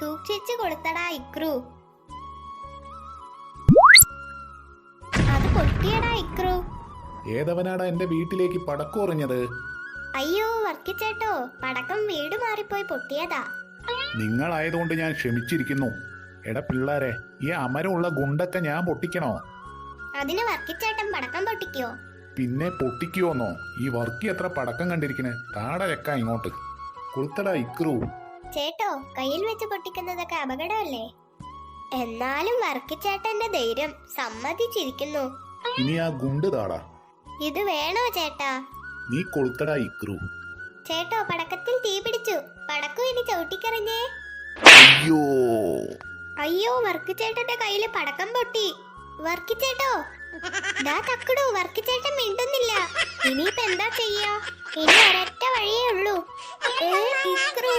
സൂക്ഷിച്ചു കൊടുത്തടാ ഇക്രു. അത് പൊട്ടിയടാ ഇക്രു. ഏതവനാടാ എന്റെ വീട്ടിലേക്ക് പടക്കം എറിഞ്ഞത്? അയ്യോ വർക്കിച്ചേട്ടോ, പടക്കം വീട് മാറിപ്പോയി പൊട്ടിയതാ. നിങ്ങളായതുകൊണ്ട് ഞാൻ ക്ഷമിച്ചിരിക്കുന്നു. എടാ പിള്ളാരെ, ഈ അമരമുള്ള ഗുണ്ടൊക്കെ ഞാൻ പൊട്ടിക്കണോ? അതിന് വർക്കിച്ചേട്ടൻ പടക്കം പൊട്ടിക്കോ? പിന്നെ പൊട്ടിക്കുവോന്നോ? ഈ വർക്കി എത്ര പടക്കം കണ്ടിരിക്കണേ. താടെ വെക്ക ഇങ്ങോട്ട്. കൊളുത്തടാ ഇക്രു. ചേട്ടോ, കയ്യിൽ വെച്ച് പൊട്ടിക്കുന്നതൊക്കെ അപകടമല്ലേ? എന്നാലും വർക്കിച്ചേട്ടന്റെ ധൈര്യം സമ്മതിച്ചിരിക്കുന്നു. ഇനി ആ ഗുണ്ട് താടാ. ഇത് വേണോ ചേട്ടാ? നീ കൊളുത്തടാ ഇക്രു. ചേട്ടോ, പടക്കത്തിൽ തീ പിടിച്ചു. പടക്കം ഇനി ചവിട്ടിക്കറിഞ്ഞേ. അയ്യോ അയ്യോ, വർക്കിച്ചേട്ടന്റെ കയ്യില് പടക്കം പൊട്ടി. വർക്കിച്ചേട്ടോ, ദാ തക്കടു, വർക്കിച്ചേട്ടൻ മിണ്ടുന്നില്ല. ഇനിയിപ്പോ എന്താ ചെയ്യാ? ഇനി ഒരൊറ്റ വഴിയേ ഉള്ളൂ. ഇക്രു